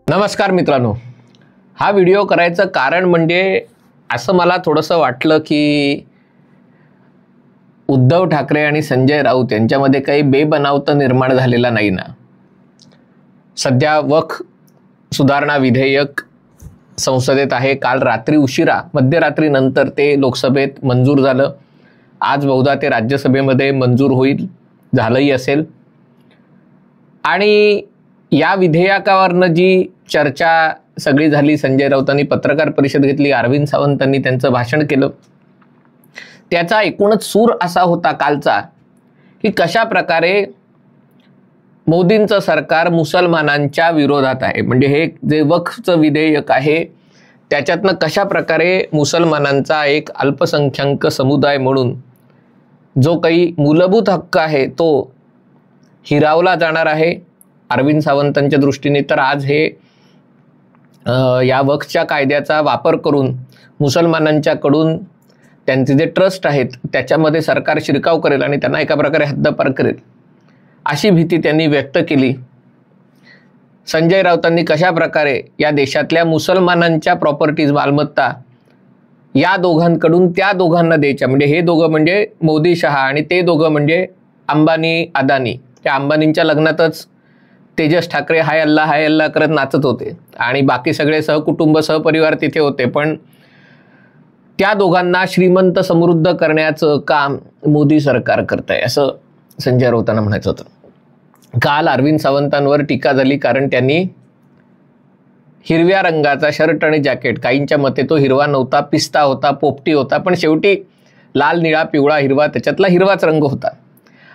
नमस्कार मित्रांनो, हा व्हिडिओ करायचं कारण म्हणजे असं मला थोडंसं वाटलं की उद्धव ठाकरे आणि संजय राऊत यांच्यामध्ये काही बेबनाव तर निर्माण झालेला नाही ना. सध्या वक्फ सुधारणा विधेयक संसदेत आहे. काल रात्री उशिरा मध्यरात्रीनंतर ते लोकसभेत मंजूर झालं. आज बहुधा ते राज्यसभेमध्ये मंजूर होईल, झालंही असेल. आणि या विधेयकावरनं जी चर्चा सगळी झाली, संजय राऊतांनी पत्रकार परिषद घेतली, अरविंद सावंतांनी त्यांचं भाषण केलं, त्याचा एकूणच सूर असा होता कालचा की कशा प्रकारे मोदींचं सरकार मुसलमानांच्या विरोधात आहे. म्हणजे हे जे वक्फचं विधेयक आहे त्याच्यातनं कशा प्रकारे मुसलमानांचा एक अल्पसंख्याक समुदाय म्हणून जो काही मूलभूत हक्क आहे तो हिरावला जाणार आहे अरविंद सावंतांच्या दृष्टीने. तर आज हे या वक्फच्या कायद्याचा वापर करून मुसलमानांच्याकडून त्यांचे जे ट्रस्ट आहेत त्याच्यामध्ये सरकार शिरकाव करेल आणि त्यांना एका प्रकारे हद्दपार करेल अशी भीती त्यांनी व्यक्त केली. संजय राऊतांनी कशा प्रकारे या देशातल्या मुसलमानांच्या प्रॉपर्टीज, मालमत्ता या दोघांकडून त्या दोघांना द्यायच्या. म्हणजे हे दोघं म्हणजे मोदी शहा आणि ते दोघं म्हणजे अंबानी अदानी. त्या अंबानींच्या लग्नातच तेजस ठाकरे हाय अल्लाह करत नाचत होते आणि बाकी सगळे सहकुटुंब सहपरिवार तिथे होते. पण त्या दोघांना श्रीमंत समृद्ध करण्याचं काम मोदी सरकार करत आहे असं संजय राऊतांना म्हणायचं होतं. काल अरविंद सावंतांवर टीका झाली कारण त्यांनी हिरव्या रंगाचा शर्ट आणि जॅकेट, काहींच्या मते तो हिरवा नव्हता, पिस्ता होता, पोपटी होता, पण शेवटी लाल, निळा, पिवळा, हिरवा त्याच्यातला हिरवाच रंग होता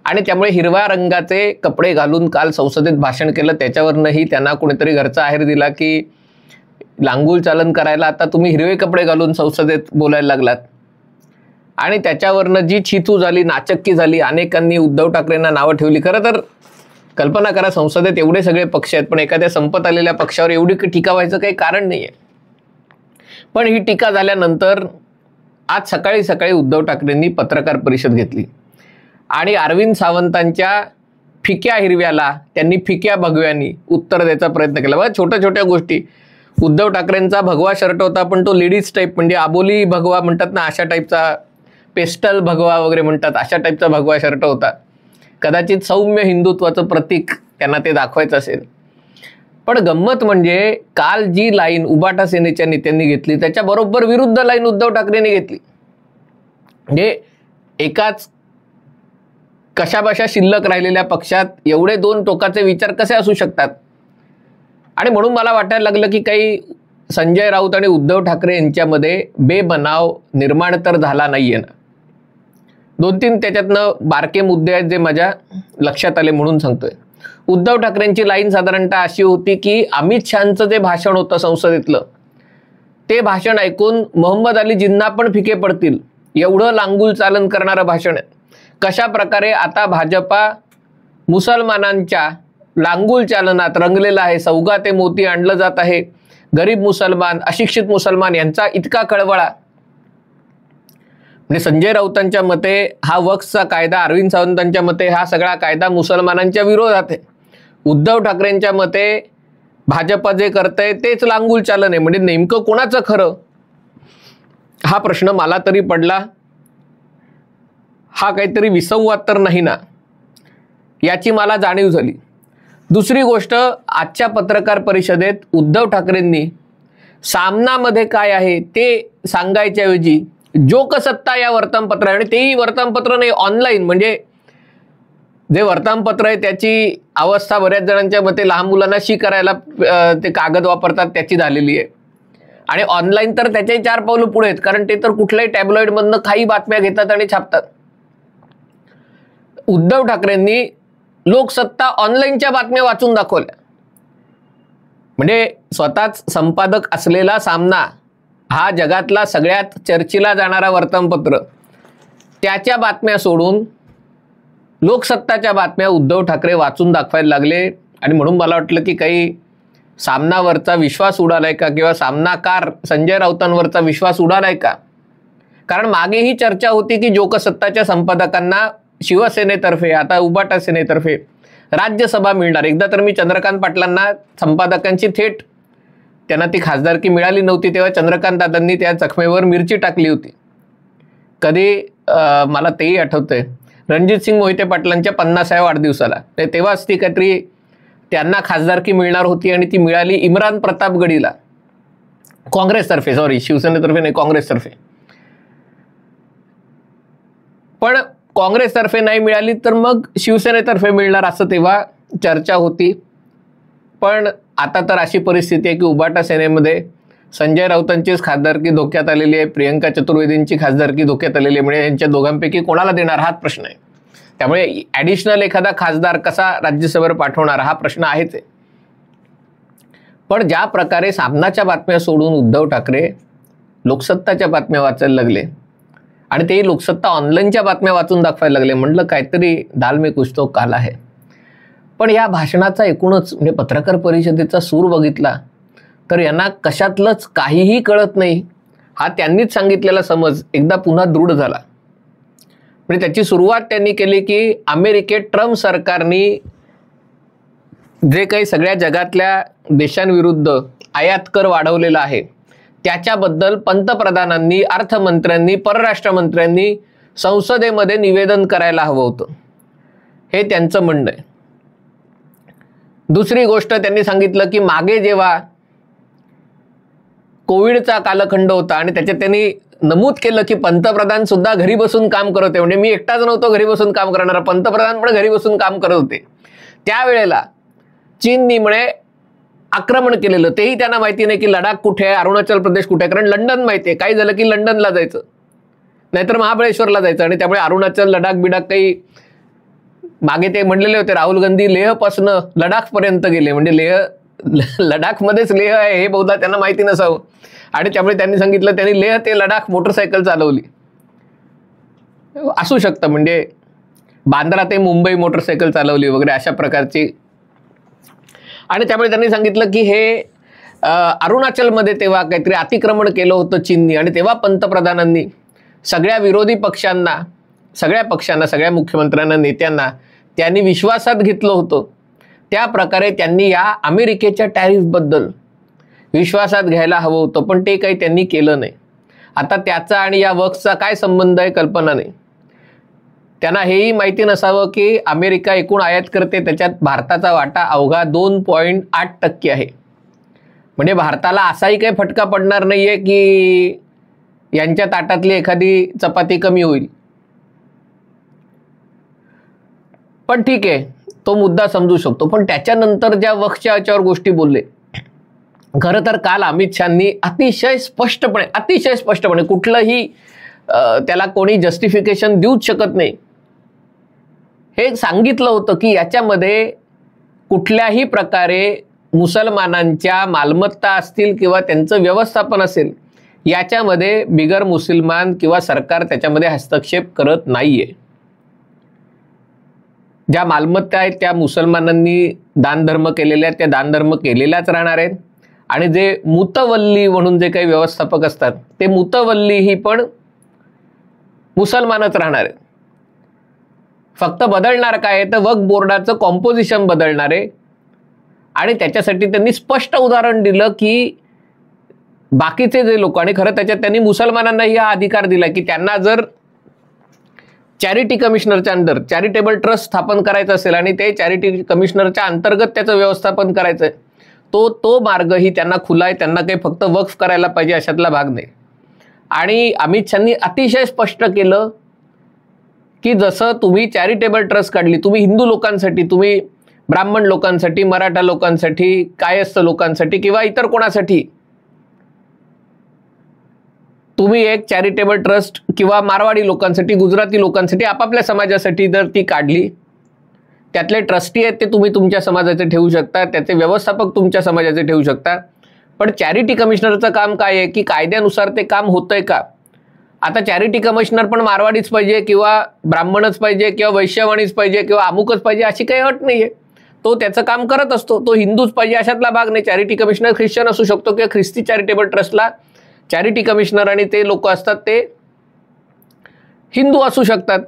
आणि त्यामुळे हिरव्या रंगाचे कपडे घालून काल संसदेत भाषण केलं. त्याच्यावरनंही त्यांना कोणीतरी घरचा आहेर दिला की लांगुल चालन करायला आता तुम्ही हिरवे कपडे घालून संसदेत बोलायला लागलात. आणि त्याच्यावरनं जी छितू झाली, नाचक्की झाली, अनेकांनी उद्धव ठाकरेंना नावं ठेवली. खरं तर कल्पना करा, संसदेत एवढे सगळे पक्ष आहेत पण एखाद्या संपत आलेल्या पक्षावर एवढी टीका व्हायचं काही कारण नाही आहे. पण ही टीका झाल्यानंतर आज सकाळी सकाळी उद्धव ठाकरेंनी पत्रकार परिषद घेतली आणि अरविंद सावंतांच्या फिक्या हिरव्याला त्यांनी फिक्या भगव्यांनी उत्तर द्यायचा प्रयत्न केला. बघा, छोट्या छोट्या गोष्टी. उद्धव ठाकरेंचा भगवा शर्ट होता पण तो लेडीज टाईप, म्हणजे आबोली भगवा म्हणतात ना अशा टाईपचा, पेस्टल भगवा वगैरे म्हणतात अशा टाईपचा भगवा शर्ट होता. कदाचित सौम्य हिंदुत्वाचं प्रतीक त्यांना ते दाखवायचं असेल. पण गंमत म्हणजे काल जी लाईन उबाटा सेनेच्या नेत्यांनी घेतली त्याच्या बरोबर विरुद्ध लाईन उद्धव ठाकरेंनी घेतली. म्हणजे एकाच कशाबशा शिल्लक राहिलेल्या पक्षात एवढे दोन टोकाचे विचार कसे असू शकतात. आणि म्हणून मला वाटायला लागलं की काही संजय राऊत आणि उद्धव ठाकरे यांच्यामध्ये बेबनाव निर्माण तर झाला नाहीये ना. 2-3 त्याच्यातनं बारके मुद्दे आहेत जे माझ्या लक्षात आले म्हणून सांगतोय. उद्धव ठाकरेंची लाईन साधारणतः अशी होती की अमित शहांचं जे भाषण होतं संसदेतलं ते भाषण ऐकून मोहम्मद अली जिन्ना पण फिके पडतील एवढं लांगुल चालन करणारं भाषण आहे. कशा प्रकारे आता भाजपा मुसलमानांच्या लांगुल चालनात रंगलेला आहे, सौगा ते मोती आणलं जात आहे, गरीब मुसलमान, अशिक्षित मुसलमान यांचा इतका कळवळा. म्हणजे संजय राऊतांच्या मते हा वक्फचा कायदा, अरविंद सावंतांच्या मते हा सगळा कायदा मुसलमानांच्या विरोधात आहे. उद्धव ठाकरेंच्या मते भाजपा जे करतंय तेच लांगुल चालन आहे. म्हणजे नेमकं कोणाचं खरं हा प्रश्न मला तरी पडला. हा काहीतरी विसंवाद तर नाही ना याची मला जाणीव झाली. दुसरी गोष्ट, आजच्या पत्रकार परिषदेत उद्धव ठाकरेंनी सामनामध्ये काय आहे ते सांगायच्याऐवजी जोकसत्ता या वर्तमानपत्र, आणि तेही वर्तमानपत्र नाही ऑनलाईन, म्हणजे जे वर्तमानपत्र आहे त्याची अवस्था बऱ्याच जणांच्या मते लहान मुलांना शी करायला ते कागद वापरतात त्याची झालेली आहे. आणि ऑनलाईन तर त्याच्याही 4 पावलं पुढे आहेत कारण ते तर कुठल्याही टॅब्लॉइडमधनं काही बातम्या घेतात आणि छापतात. उद्धव ठाकरेंनी लोकसत्ता ऑनलाईनच्या बातम्या वाचून दाखवल्या. म्हणजे स्वतःच संपादक असलेला सामना हा जगातला सगळ्यात चर्चेला जाणारा वर्तमानपत्र, त्याच्या बातम्या सोडून लोकसत्ताच्या बातम्या उद्धव ठाकरे वाचून दाखवायला लागले. आणि म्हणून मला वाटलं की काही सामनावरचा विश्वास उडालाय का, किंवा सामनाकार संजय राऊतांवरचा विश्वास उडालाय का. कारण मागे ही चर्चा होती की जोकसत्ताच्या संपादकांना शिवसेनेतर्फे, आता उबाटा सेनेतर्फे राज्यसभा मिळणार. एकदा तर मी चंद्रकांत पाटलांना संपादकांची थेट त्यांना ती खासदारकी मिळाली नव्हती तेव्हा चंद्रकांत दादांनी त्या जखमेवर मिरची टाकली होती. कधी मला तेही आठवतंय रणजित सिंग मोहिते पाटलांच्या 50व्या वाढदिवसाला, तेव्हाच ती काहीतरी त्यांना खासदारकी मिळणार होती आणि ती मिळाली इम्रान प्रतापगडीला काँग्रेसतर्फे, सॉरी शिवसेनेतर्फे नाही, काँग्रेसतर्फे. पण काँग्रेसतर्फे नाही मिळाली तर मग शिवसेनेतर्फे मिळणार असं तेव्हा चर्चा होती. पण आता तर अशी परिस्थिती आहे की उबाटा सेनेमध्ये संजय राऊतांचीच खासदारकी धोक्यात आलेली आहे, प्रियंका चतुर्वेदींची खासदारकी धोक्यात आलेली आहे. म्हणजे यांच्या दोघांपैकी कोणाला देणार हाच प्रश्न आहे. त्यामुळे ॲडिशनल एखादा खासदार कसा राज्यसभेवर पाठवणार हा प्रश्न आहेच आहे. पण ज्या प्रकारे सामनाच्या बातम्या सोडून उद्धव ठाकरे लोकसत्ताच्या बातम्या वाचायला लागले आणि ते लोकसत्ता ऑनलाईनच्या बातम्या वाचून दाखवायला लागले, म्हटलं काहीतरी दाल में कुछ तो काला है. पण या भाषणाचा एकूणच म्हणजे पत्रकार परिषदेचा सूर बघितला तर यांना कशातलंच काहीही कळत नाही हा त्यांनीच सांगितलेला समज एकदा पुन्हा दृढ झाला. म्हणजे त्याची सुरुवात त्यांनी केली की अमेरिकेत ट्रम्प सरकारने जे काही सगळ्या जगातल्या देशांविरुद्ध आयात कर वाढवलेला आहे त्याच्याबद्दल पंतप्रधानांनी, अर्थमंत्र्यांनी, परराष्ट्रमंत्र्यांनी संसदेमध्ये निवेदन करायला हवं होतं, हे त्यांचं म्हणणं आहे. दुसरी गोष्ट त्यांनी सांगितलं की मागे जेव्हा कोविडचा कालखंड होता आणि त्याच्यात त्यांनी नमूद केलं की पंतप्रधान सुद्धा घरी बसून काम करत होते. म्हणजे मी एकटाच नव्हतो घरी बसून काम करणारा, पंतप्रधान पण घरी बसून काम करत होते. त्यावेळेला चीननी म्हणे आक्रमण केलेलं, तेही त्यांना माहिती नाही की लडाख कुठे आहे, अरुणाचल प्रदेश कुठे आहे. कारण लंडन माहिती आहे, काही झालं की लंडनला जायचं नाहीतर महाबळेश्वरला जायचं. आणि त्यामुळे अरुणाचल, लडाख बिडाख काही मागे ते म्हणलेले होते राहुल गांधी लेहपासून लडाखपर्यंत गेले. म्हणजे लडाखमध्येच लेह आहे हे बहुधा त्यांना माहिती नसावं. आणि त्यामुळे त्यांनी सांगितलं त्यांनी लेह ते लडाख मोटरसायकल चालवली. असू शकतं म्हणजे बांद्रा ते मुंबई मोटरसायकल चालवली वगैरे अशा प्रकारची. आणि त्यामुळे त्यांनी सांगितलं की हे अरुणाचलमध्ये तेव्हा काहीतरी अतिक्रमण केलं होतं चीननी आणि तेव्हा पंतप्रधानांनी सगळ्या विरोधी पक्षांना, सगळ्या पक्षांना, सगळ्या मुख्यमंत्र्यांना, नेत्यांना त्यांनी विश्वासात घेतलं होतं. त्या प्रकारे त्यांनी या अमेरिकेच्या टॅरिफबद्दल विश्वासात घ्यायला हवं होतं, पण ते काही त्यांनी केलं नाही. आता त्याचा आणि या वक्फचा काय संबंध आहे कल्पना नाही. त्यांना हेही माहिती नसावं की अमेरिका एकूण आयात करते त्याच्यात भारताचा वाटा अवघा 2.8% आहे. म्हणजे भारताला असाही काही फटका पडणार नाही आहे की यांच्या ताटातली एखादी चपाती कमी होईल. पण ठीक आहे, तो मुद्दा समजू शकतो. पण त्याच्यानंतर ज्या वक्फच्या याच्यावर गोष्टी बोलले, खरं तर काल अमित शहानी अतिशय स्पष्टपणे कुठलंही त्याला कोणी जस्टिफिकेशन देऊच शकत नाही हे सांगितलं होतं की याच्यामध्ये कुठल्याही प्रकारे मुसलमानांच्या मालमत्ता असतील किंवा त्यांचं व्यवस्थापन असेल याच्यामध्ये बिगर मुसलमान किंवा सरकार त्याच्यामध्ये हस्तक्षेप करत नाहीये. ज्या मालमत्ता आहेत त्या मुसलमानांनी दानधर्म केलेल्या आहेत, त्या दानधर्म केलेल्याच राहणार आहेत. आणि जे मुतवल्ली म्हणून जे काही व्यवस्थापक असतात ते मुतवल्ली ही पण मुसलमानच राहणार आहेत. फक्त बदलणार काय आहे तर वक्फ बोर्डाचं कॉम्पोजिशन बदलणार आहे. आणि त्याच्यासाठी त्यांनी स्पष्ट उदाहरण दिलं की बाकीचे जे लोक, आणि खरं त्याच्यात त्यांनी मुसलमानांनाही हा अधिकार दिला की त्यांना जर चॅरिटी कमिशनरच्या अंडर चॅरिटेबल ट्रस्ट स्थापन करायचं असेल आणि ते चॅरिटी कमिशनरच्या अंतर्गत त्याचं व्यवस्थापन करायचं आहे तो मार्गही त्यांना खुला आहे. त्यांना काही फक्त वक्फ करायला पाहिजे अशातला भाग नाही. आणि अमित शहानी अतिशय स्पष्ट केलं की जसं तुम्ही चॅरिटेबल ट्रस्ट काढली, तुम्ही हिंदू लोकांसाठी, तुम्ही ब्राह्मण लोकांसाठी, मराठा लोकांसाठी, कायस्थ लोकांसाठी किंवा इतर कोणासाठी तुम्ही एक चॅरिटेबल ट्रस्ट किंवा मारवाडी लोकांसाठी, गुजराती लोकांसाठी, आपापल्या समाजासाठी जर ती काढली, त्यातले ट्रस्टी आहेत ते तुम्ही तुमच्या समाजाचे ठेवू शकता, त्याचे व्यवस्थापक तुमच्या समाजाचे ठेवू शकता. पण चॅरिटी कमिशनरचं काम काय आहे की कायद्यानुसार ते काम होतंय का. आता चॅरिटी कमिशनर पण मारवाडीच पाहिजे किंवा ब्राह्मणच पाहिजे किंवा वैश्यवाणीच पाहिजे किंवा अमुकच पाहिजे अशी काही अट नाहीये. तो त्याचं काम करत असतो, तो हिंदूच पाहिजे अशातला भाग नाही. चॅरिटी कमिशनर ख्रिश्चन असू शकतो किंवा ख्रिस्ती चॅरिटेबल ट्रस्टला चॅरिटी कमिशनर आणि ते लोक असतात ते हिंदू असू शकतात.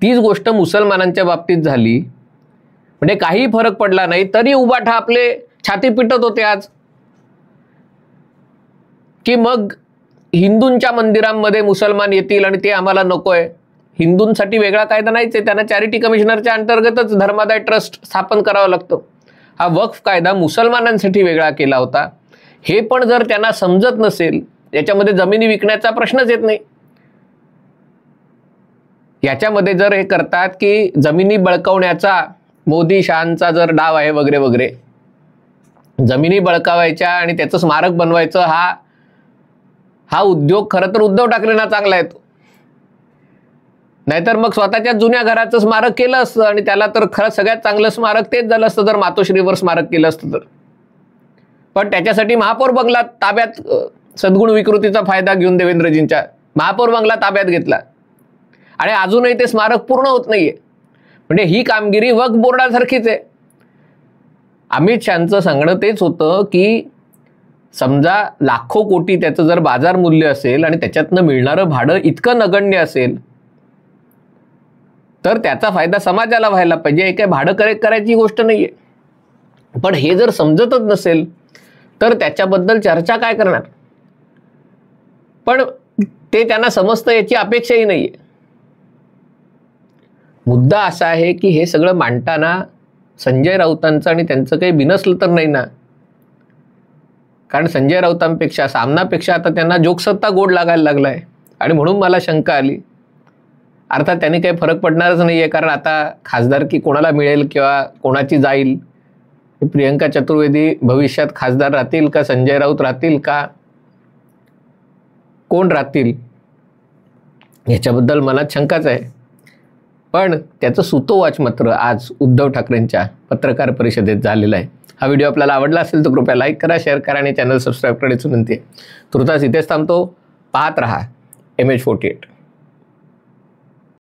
तीच गोष्ट मुसलमानांच्या बाबतीत झाली, म्हणजे काही फरक पडला नाही तरी उबाठा आपले छाती पिटत होते आज, की मग हिंदूंच्या मंदिरांमध्ये मुसलमान येतील आणि ते आम्हाला नकोय. हिंदूंसाठी वेगळा कायदा नाहीच आहे, त्यांना चॅरिटी कमिशनरच्या अंतर्गतच धर्मादाय ट्रस्ट स्थापन करावं लागतं. हा वक्फ कायदा मुसलमानांसाठी वेगळा केला होता. हे पण जर त्यांना समजत नसेल, याच्यामध्ये जमिनी विकण्याचा प्रश्नच येत नाही. याच्यामध्ये जर हे करतात की जमिनी बळकावण्याचा मोदी शहांचा जर डाव आहे वगैरे वगैरे, जमिनी बळकावायच्या आणि त्याचं स्मारक बनवायचं, हा उद्योग खरं तर उद्धव ठाकरेंना चांगला आहे. नाहीतर मग स्वतःच्या जुन्या घराचं स्मारक केलं असतं आणि त्याला तर खरं सगळ्यात चांगलं स्मारक तेच झालं असतं जर मातोश्रीवर स्मारक केलं असतं तर. पण त्याच्यासाठी महापौर बंगला ताब्यात, सद्गुण विकृतीचा फायदा घेऊन देवेंद्रजींच्या महापौर बंगला ताब्यात घेतला आणि अजूनही ते स्मारक पूर्ण होत नाहीये. म्हणजे ही कामगिरी वक्फ बोर्डासारखीच आहे. अमित शहांचं सांगणं तेच होतं की समजा लाखो कोटी त्याचं जर बाजार मूल्य असेल आणि त्याच्यातनं मिळणारं भाडं इतकं नगण्य असेल तर त्याचा फायदा समाजाला व्हायला पाहिजे. हे काय भाडं करेक्ट करायची गोष्ट नाहीये. पण हे जर समजतच नसेल तर त्याच्याबद्दल चर्चा काय करणार. पण ते त्यांना समजतं याची अपेक्षाही नाहीये. मुद्दा असा आहे की हे सगळं मांडताना संजय राऊतांचं आणि त्यांचं काही बिनसलं तर नाही ना. कारण संजय राऊतांपेक्षा, सामनापेक्षा आता त्यांना जोगसत्ता गोड लागायला लागलाय आणि म्हणून मला शंका आली. अर्थात त्यांनी काही फरक पडणारच नाहीये, कारण आता खासदारकी कोणाला मिळेल किंवा कोणाची जाईल, प्रियंका चतुर्वेदी भविष्यात खासदार राहतील का, संजय राऊत राहतील का, कोण राहतील याच्याबद्दल मनात शंकाच आहे. पण त्याचं सुतोवाच मात्र आज उद्धव ठाकरेंच्या पत्रकार परिषदेत झालेलं आहे. हा व्हिडिओ आपल्याला आवडला असेल तर कृपया लाईक करा, शेअर करा आणि चॅनल सबस्क्राईब करण्याची विनंती आहे. तुर्तास इथेच थांबतो. पाहत रहा MH48.